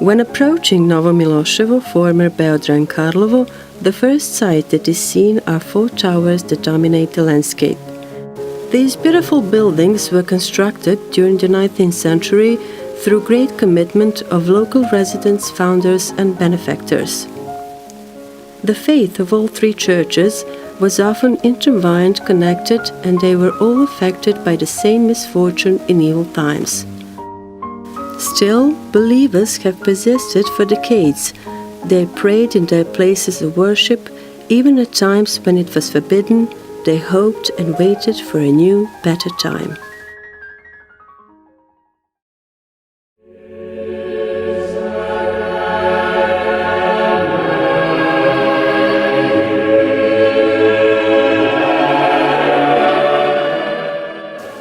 When approaching Novo Miloševo, former Beodra and Karlovo, the first sight that is seen are 4 towers that dominate the landscape. These beautiful buildings were constructed during the 19th century through great commitment of local residents, founders and benefactors. The faith of all 3 churches was often intertwined, connected, and they were all affected by the same misfortune in evil times. Still, believers have persisted for decades. They prayed in their places of worship, even at times when it was forbidden. They hoped and waited for a new, better time.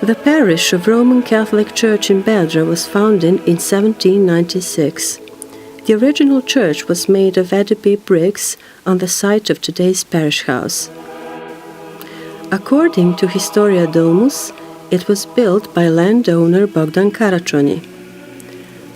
The parish of Roman Catholic Church in Beodra was founded in 1796. The original church was made of adobe bricks on the site of today's parish house. According to Historia Domus, it was built by landowner Bogdan Karačoni.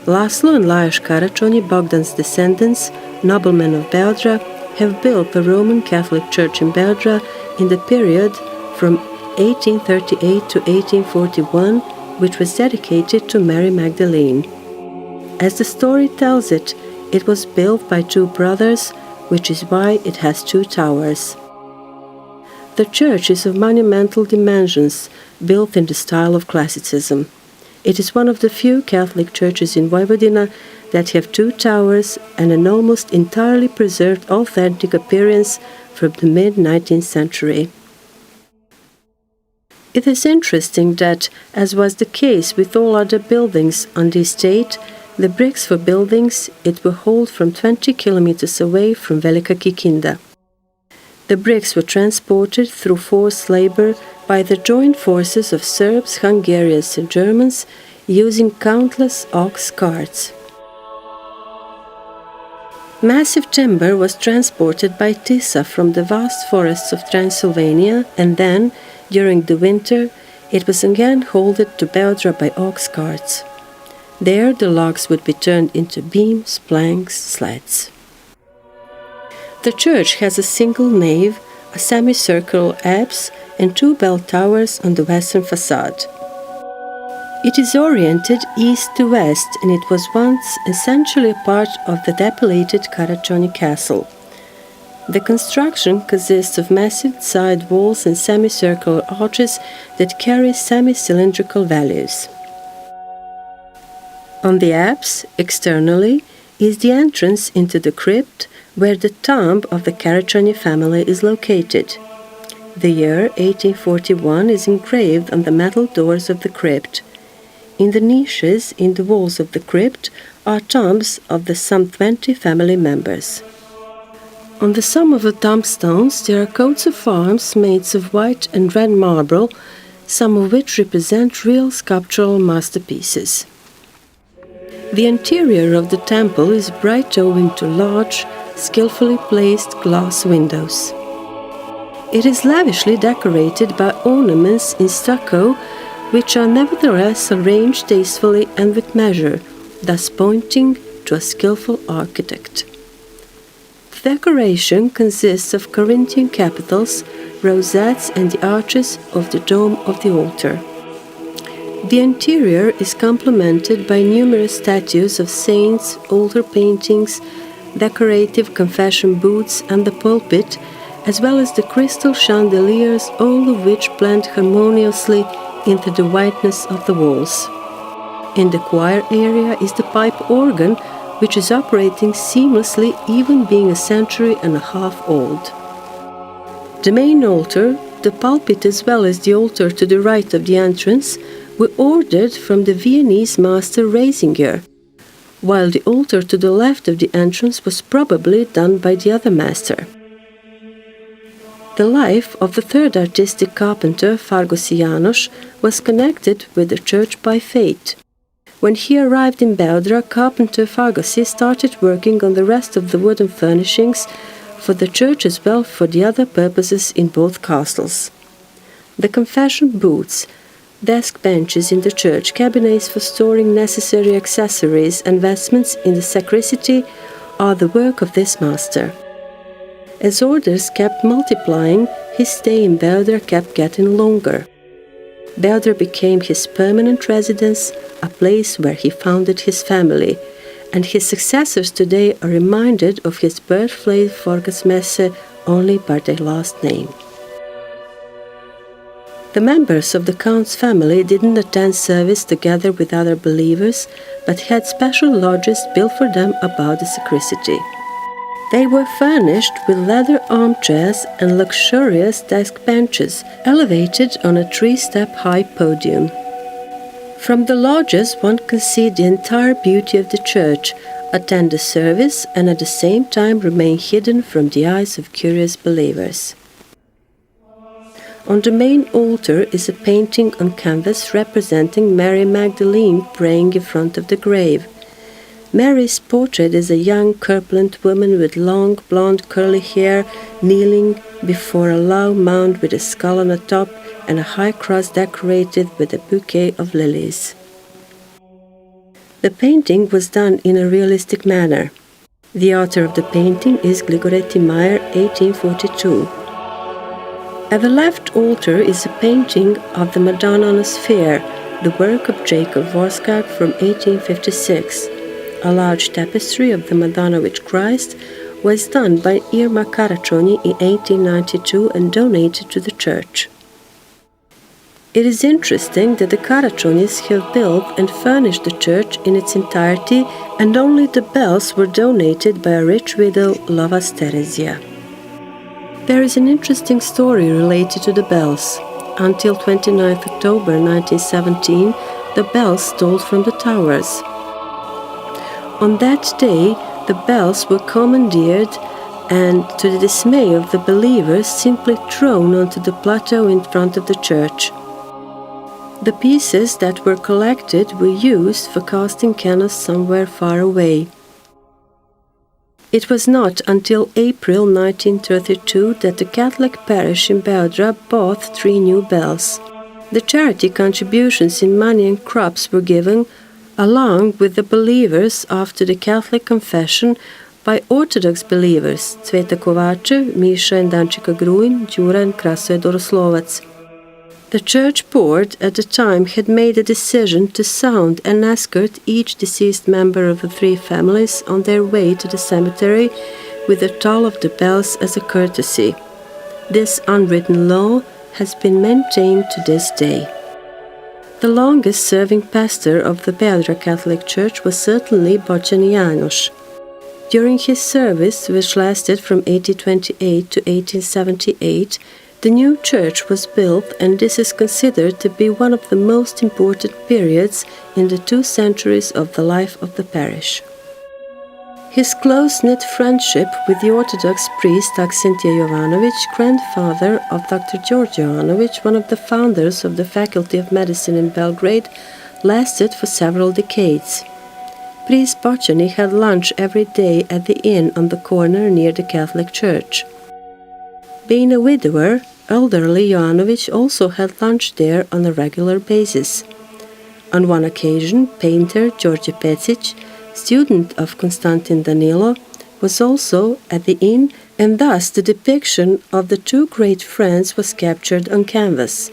Laszlo and Lajos Karačoni, Bogdan's descendants, noblemen of Beodra, have built the Roman Catholic Church in Beodra in the period from 1838 to 1841, which was dedicated to Mary Magdalene. As the story tells it, it was built by 2 brothers, which is why it has 2 towers. The church is of monumental dimensions, built in the style of classicism. It is one of the few Catholic churches in Vojvodina that have 2 towers and an almost entirely preserved authentic appearance from the mid-19th century. It is interesting that, as was the case with all other buildings on the estate, the bricks for buildings it were hauled from 20 kilometers away from Velika Kikinda. The bricks were transported through forced labor by the joint forces of Serbs, Hungarians and Germans using countless ox carts. Massive timber was transported by Tisa from the vast forests of Transylvania, and then, during the winter, it was again hauled to Beodra by ox carts. There the logs would be turned into beams, planks, sleds. The church has a single nave, a semicircular apse and 2 bell towers on the western facade. It is oriented east to west, and it was once essentially a part of the dilapidated Karačoni castle. The construction consists of massive side walls and semicircular arches that carry semi-cylindrical values. On the apse, externally, is the entrance into the crypt, where the tomb of the Karačoni family is located. The year 1841 is engraved on the metal doors of the crypt. In the niches in the walls of the crypt are tombs of the some 20 family members. On the some of the tombstones there are coats of arms made of white and red marble, some of which represent real sculptural masterpieces. The interior of the temple is bright owing to large, skillfully placed glass windows. It is lavishly decorated by ornaments in stucco, which are nevertheless arranged tastefully and with measure, thus pointing to a skillful architect. The decoration consists of Corinthian capitals, rosettes and the arches of the dome of the altar. The interior is complemented by numerous statues of saints, altar paintings, decorative confession booths and the pulpit, as well as the crystal chandeliers, all of which blend harmoniously into the whiteness of the walls. In the choir area is the pipe organ, which is operating seamlessly, even being a century and a half old. The main altar, the pulpit as well as the altar to the right of the entrance were ordered from the Viennese master Rasinger, while the altar to the left of the entrance was probably done by the other master. The life of the third artistic carpenter, Fargosi János, was connected with the church by fate. When he arrived in Beodra, carpenter Fargosi started working on the rest of the wooden furnishings for the church as well for the other purposes in both castles. The confession booths, Desk benches in the church, cabinets for storing necessary accessories and vestments in the sacristy are the work of this master. As orders kept multiplying, his stay in Belder kept getting longer. Belder became his permanent residence, a place where he founded his family, and his successors today are reminded of his birthplace Forgasmesse only by their last name. The members of the Count's family didn't attend service together with other believers, but had special lodges built for them about the sacristy. They were furnished with leather armchairs and luxurious desk benches, elevated on a 3-step high podium. From the lodges one can see the entire beauty of the church, attend the service, and at the same time remain hidden from the eyes of curious believers. On the main altar is a painting on canvas representing Mary Magdalene praying in front of the grave. Mary's portrait is a young, corpulent woman with long, blonde, curly hair, kneeling before a low mound with a skull on the top and a high cross decorated with a bouquet of lilies. The painting was done in a realistic manner. The author of the painting is Grigoretti Meyer, 1842. At the left altar is a painting of the Madonna on a sphere, the work of Jacob Vorskag from 1856. A large tapestry of the Madonna with Christ was done by Irma Caraccioni in 1892 and donated to the church. It is interesting that the Caraccionis have built and furnished the church in its entirety, and only the bells were donated by a rich widow, Lovas Teresia. There is an interesting story related to the bells. Until 29 October 1917, the bells tolled from the towers. On that day, the bells were commandeered and, to the dismay of the believers, simply thrown onto the plateau in front of the church. The pieces that were collected were used for casting cannons somewhere far away. It was not until April 1932 that the Catholic parish in Belgrade bought 3 new bells. The charity contributions in money and crops were given, along with the believers after the Catholic confession, by Orthodox believers Cveta Kovačev, Misha and Dančika Gruin, Đura and Krasoje Doroslovac. The church board at the time had made a decision to sound and escort each deceased member of the 3 families on their way to the cemetery with the toll of the bells as a courtesy. This unwritten law has been maintained to this day. The longest-serving pastor of the Belgrade Catholic Church was certainly Bocani János. During his service, which lasted from 1828 to 1878, the new church was built, and this is considered to be one of the most important periods in the 2 centuries of the life of the parish. His close-knit friendship with the Orthodox priest Aksentije Jovanović, grandfather of Dr. George Jovanović, one of the founders of the Faculty of Medicine in Belgrade, lasted for several decades. Priest Bocani had lunch every day at the inn on the corner near the Catholic Church. Being a widower, elderly Jovanović also had lunch there on a regular basis. On one occasion, painter George Pecic, student of Konstantin Danilo, was also at the inn, and thus the depiction of the 2 great friends was captured on canvas.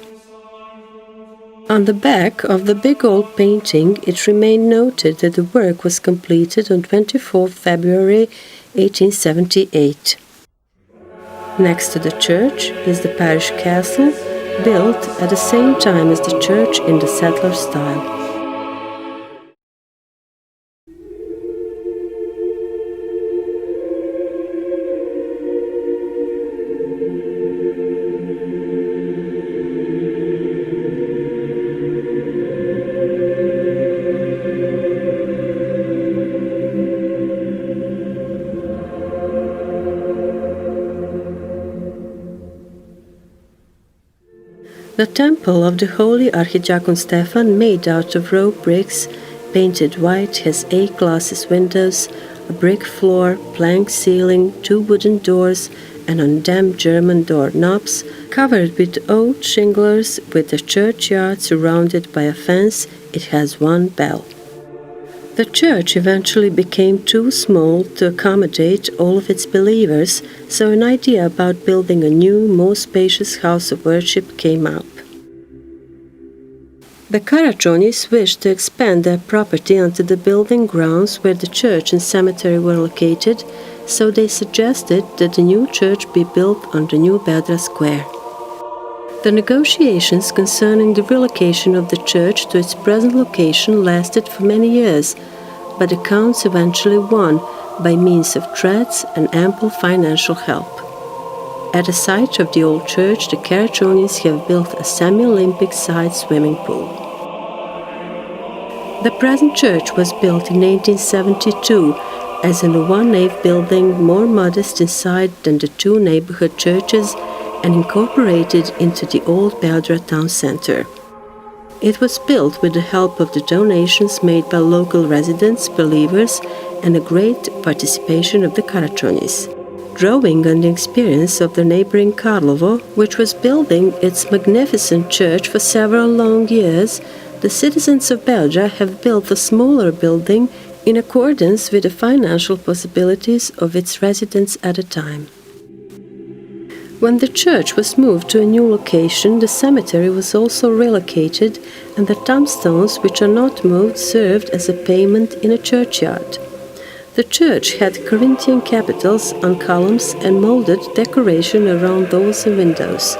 On the back of the big old painting, it remained noted that the work was completed on 24 February 1878. Next to the church is the parish castle, built at the same time as the church in the settler style. The temple of the Holy Archdiakon Stefan, made out of raw bricks, painted white, has 8 glass windows, a brick floor, plank ceiling, 2 wooden doors, and undammed German door knobs, covered with old shinglers, with a churchyard surrounded by a fence. It has 1 bell. The church eventually became too small to accommodate all of its believers, so an idea about building a new, more spacious house of worship came up. The Karačonis wished to expand their property onto the building grounds where the church and cemetery were located, so they suggested that the new church be built on the new Beldra Square. The negotiations concerning the relocation of the church to its present location lasted for many years, but the counts eventually won by means of threats and ample financial help. At the site of the old church, the Karačonis have built a semi-Olympic-sized swimming pool. The present church was built in 1872 as a 1-nave building, more modest inside than the 2 neighborhood churches, and incorporated into the old Beldra town center. It was built with the help of the donations made by local residents, believers, and a great participation of the Karačonis. Drawing on the experience of the neighboring Karlovo, which was building its magnificent church for several long years, the citizens of Beldra have built a smaller building in accordance with the financial possibilities of its residents at the time. When the church was moved to a new location, the cemetery was also relocated, and the tombstones which are not moved served as a payment in a churchyard. The church had Corinthian capitals on columns and molded decoration around doors and windows.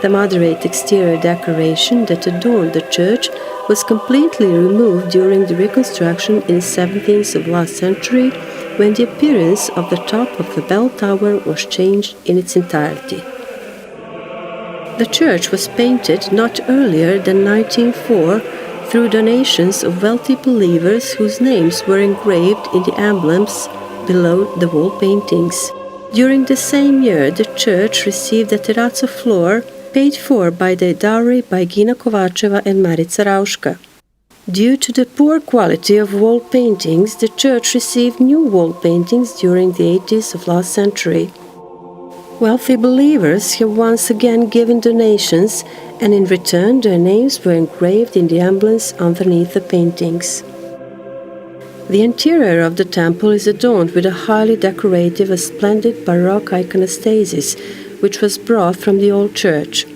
The moderate exterior decoration that adorned the church was completely removed during the reconstruction in the 17th of last century, when the appearance of the top of the bell tower was changed in its entirety. The church was painted not earlier than 1904 through donations of wealthy believers whose names were engraved in the emblems below the wall paintings. During the same year, the church received a terrazzo floor paid for by the dowry by Gina Kovačeva and Marica Rauška. Due to the poor quality of wall paintings, the church received new wall paintings during the 80s of last century. Wealthy believers have once again given donations, and in return their names were engraved in the emblems underneath the paintings. The interior of the temple is adorned with a highly decorative and splendid Baroque iconostasis, which was brought from the old church.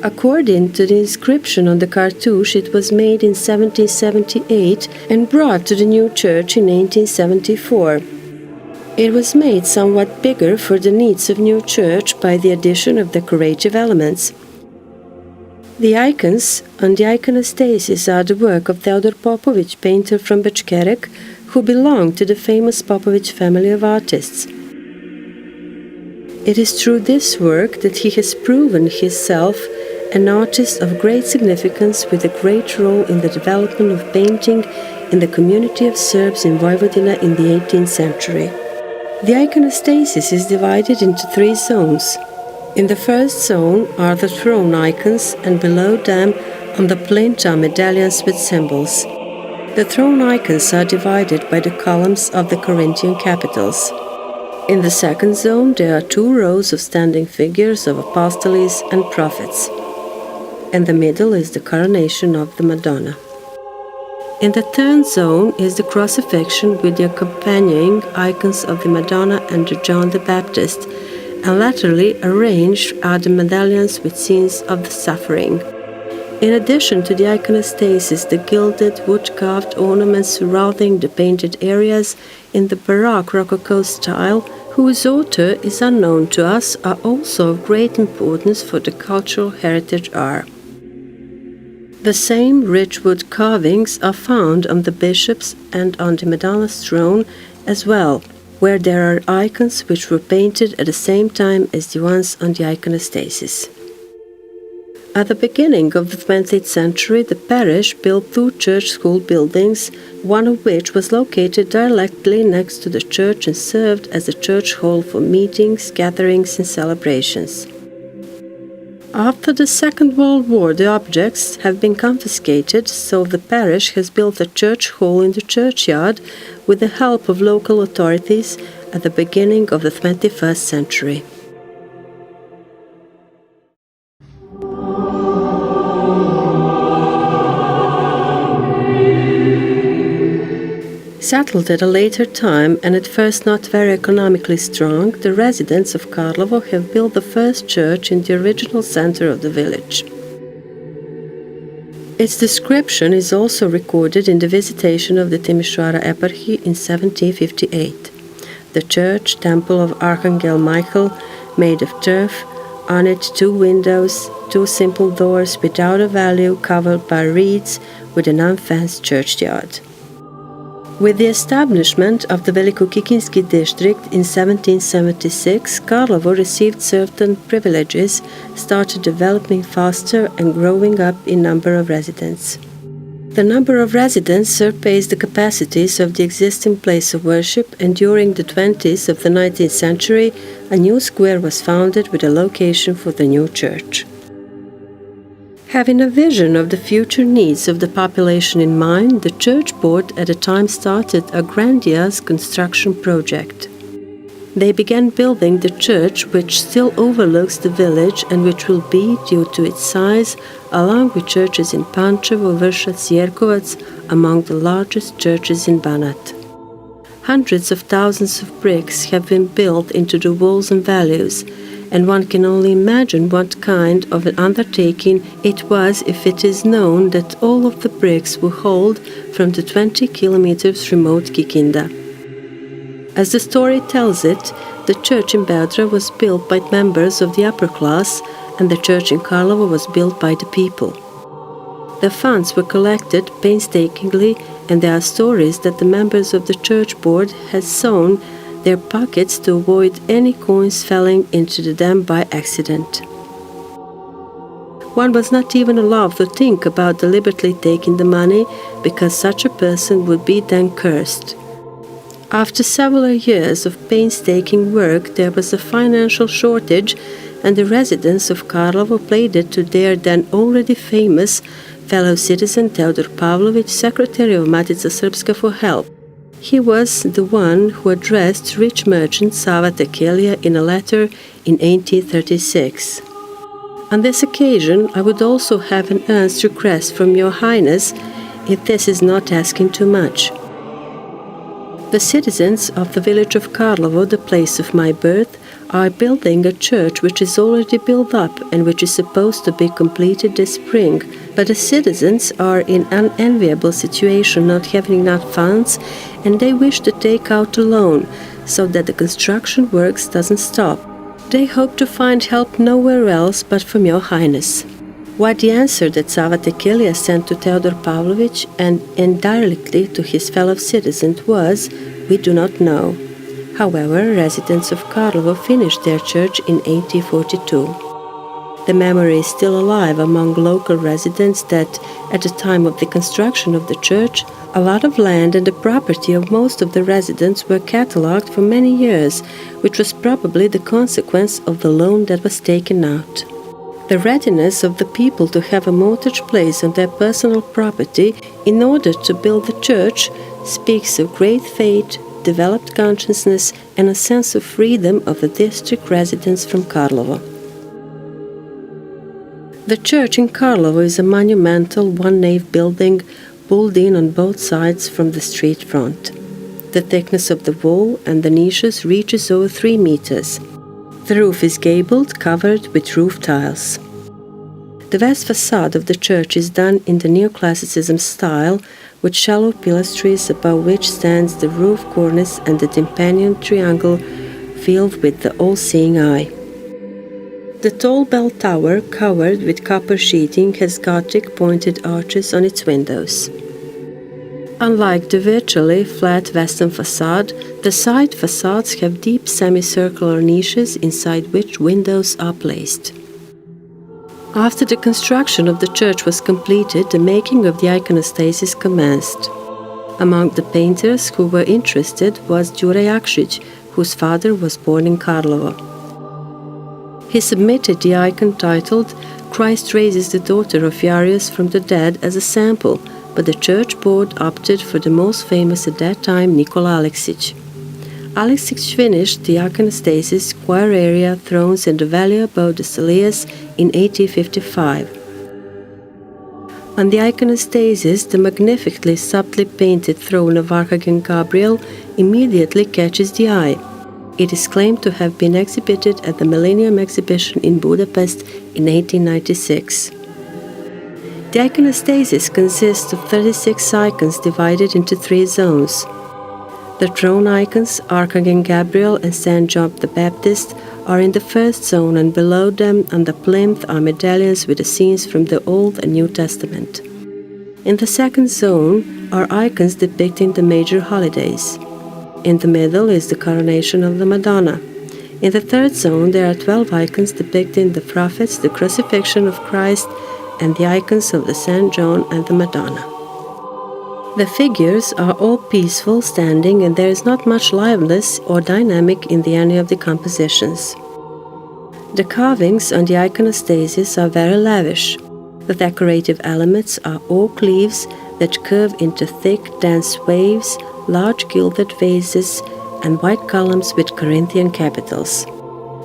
According to the inscription on the cartouche, it was made in 1778 and brought to the new church in 1874. It was made somewhat bigger for the needs of new church by the addition of decorative elements. The icons on the iconostasis are the work of Theodor Popović, painter from Bečkerek, who belonged to the famous Popović family of artists. It is through this work that he has proven himself an artist of great significance, with a great role in the development of painting in the community of Serbs in Vojvodina in the 18th century. The iconostasis is divided into 3 zones. In the first zone are the throne icons, and below them on the plinth are medallions with symbols. The throne icons are divided by the columns of the Corinthian capitals. In the second zone there are 2 rows of standing figures of apostles and prophets. In the middle is the coronation of the Madonna. In the third zone is the crucifixion with the accompanying icons of the Madonna and the John the Baptist, and laterally arranged are the medallions with scenes of the suffering. In addition to the iconostasis, the gilded, wood-carved ornaments surrounding the painted areas in the Baroque Rococo style, whose author is unknown to us, are also of great importance for the cultural heritage art. The same rich wood carvings are found on the bishops and on the Madonna's throne as well, where there are icons which were painted at the same time as the ones on the iconostasis. At the beginning of the 20th century, the parish built 2 church school buildings, one of which was located directly next to the church and served as a church hall for meetings, gatherings, and celebrations. After the Second World War, the objects have been confiscated, so the parish has built a church hall in the churchyard, with the help of local authorities at the beginning of the 21st century. Settled at a later time and at first not very economically strong, the residents of Karlovo have built the first church in the original center of the village. Its description is also recorded in the visitation of the Timișoara Eparchy in 1758. The church, temple of Archangel Michael, made of turf, on it 2 windows, 2 simple doors without a value, covered by reeds, with an unfenced churchyard. With the establishment of the Velikokikinski district in 1776, Karlovo received certain privileges, started developing faster and growing up in number of residents. The number of residents surpassed the capacities of the existing place of worship, and during the 20s of the 19th century, a new square was founded with a location for the new church. Having a vision of the future needs of the population in mind, the church board at the time started a grandiose construction project. They began building the church, which still overlooks the village and which will be, due to its size, along with churches in Pančevo, Vršac, Jerkovac, among the largest churches in Banat. Hundreds of thousands of bricks have been built into the walls and values, and one can only imagine what kind of an undertaking it was if it is known that all of the bricks will hold from the 20 kilometers remote Kikinda. As the story tells it, the church in Beldra was built by members of the upper class, and the church in Karlovo was built by the people. The funds were collected painstakingly, and there are stories that the members of the church board had sewn their pockets to avoid any coins falling into the dam by accident. One was not even allowed to think about deliberately taking the money, because such a person would be then cursed. After several years of painstaking work, there was a financial shortage, and the residents of Karlovo pleaded to their then already famous fellow citizen Teodor Pavlović, secretary of Matica Srpska, for help. He was the one who addressed rich merchant Sava Tekelija in a letter in 1836. On this occasion, I would also have an earnest request from Your Highness, if this is not asking too much. The citizens of the village of Karlovo, the place of my birth, are building a church which is already built up and which is supposed to be completed this spring, but the citizens are in an enviable situation, not having enough funds, and they wish to take out a loan so that the construction works doesn't stop. They hope to find help nowhere else but from Your Highness. What the answer that Sava Tekelija sent to Teodor Pavlović and indirectly to his fellow citizens was, we do not know. However, residents of Karlovo finished their church in 1842. The memory is still alive among local residents that, at the time of the construction of the church, a lot of land and the property of most of the residents were catalogued for many years, which was probably the consequence of the loan that was taken out. The readiness of the people to have a mortgage placed on their personal property in order to build the church speaks of great faith, developed consciousness, and a sense of freedom of the district residents from Karlovo. The church in Karlovo is a monumental one-nave building pulled in on both sides from the street front. The thickness of the wall and the niches reaches over 3 meters. The roof is gabled, covered with roof tiles. The west facade of the church is done in the neoclassicism style, with shallow pilastries above which stands the roof cornice and the tympanum triangle filled with the all-seeing eye. The tall bell tower, covered with copper sheeting, has Gothic pointed arches on its windows. Unlike the virtually flat western facade, the side facades have deep semicircular niches inside which windows are placed. After the construction of the church was completed, the making of the iconostasis commenced. Among the painters who were interested was Đure Jakšić, whose father was born in Karlovo. He submitted the icon titled "Christ Raises the Daughter of Jairus from the Dead" as a sample, but the church board opted for the most famous at that time, Nikola Aleksić. Aleksić finished the iconostasis, choir area, thrones, and the valley above the Celias in 1855. On the iconostasis, the magnificently subtly painted throne of Archangel Gabriel immediately catches the eye. It is claimed to have been exhibited at the Millennium Exhibition in Budapest in 1896. The iconostasis consists of 36 icons divided into 3 zones. The throne icons, Archangel Gabriel and Saint John the Baptist, are in the first zone, and below them on the plinth are medallions with the scenes from the Old and New Testament. In the second zone are icons depicting the major holidays. In the middle is the coronation of the Madonna. In the third zone there are 12 icons depicting the prophets, the crucifixion of Christ, and the icons of the Saint John and the Madonna. The figures are all peaceful, standing, and there is not much liveliness or dynamic in any of the compositions. The carvings on the iconostasis are very lavish. The decorative elements are oak leaves that curve into thick, dense waves, large gilded vases, and white columns with Corinthian capitals.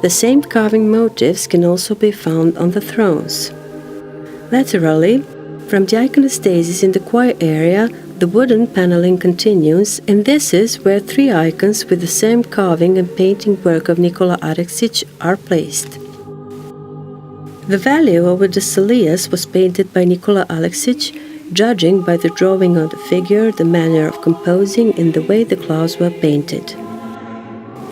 The same carving motifs can also be found on the thrones. Laterally, from the iconostasis in the choir area, the wooden paneling continues, and this is where 3 icons with the same carving and painting work of Nikola Aleksić are placed. The valley over the Celias was painted by Nikola Aleksić, judging by the drawing of the figure, the manner of composing, and the way the clouds were painted.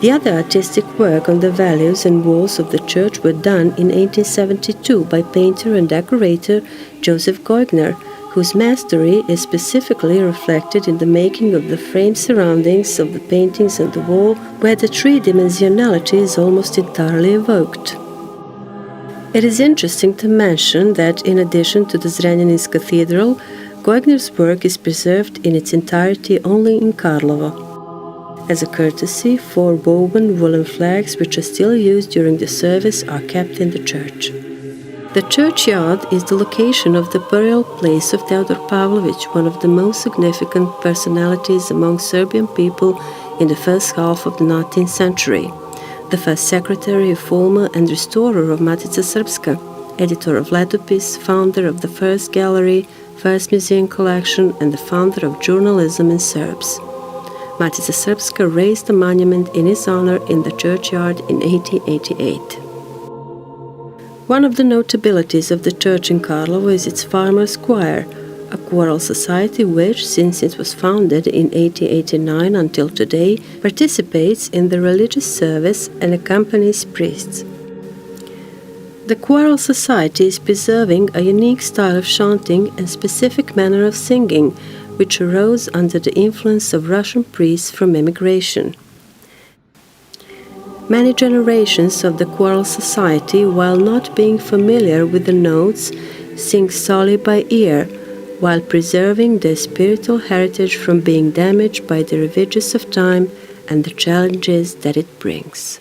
The other artistic work on the valleys and walls of the church were done in 1872 by painter and decorator Joseph Goigner, whose mastery is specifically reflected in the making of the frame surroundings of the paintings on the wall, where the three-dimensionality is almost entirely evoked. It is interesting to mention that, in addition to the Zrenjanin's cathedral, Goigner's work is preserved in its entirety only in Karlovo. As a courtesy, 4 woven woolen flags, which are still used during the service, are kept in the church. The churchyard is the location of the burial place of Theodor Pavlovich, one of the most significant personalities among Serbian people in the first half of the 19th century. The first secretary, reformer, and restorer of Matica Srpska, editor of Letopis, founder of the first gallery, first museum collection, and the founder of journalism in Serbs. Matica Srpska raised a monument in his honor in the churchyard in 1888. One of the notabilities of the church in Karlovo is its farmers' choir, a choral society which, since it was founded in 1889 until today, participates in the religious service and accompanies priests. The choral society is preserving a unique style of chanting and specific manner of singing, which arose under the influence of Russian priests from emigration. Many generations of the choral society, while not being familiar with the notes, sing solely by ear, while preserving their spiritual heritage from being damaged by the ravages of time and the challenges that it brings.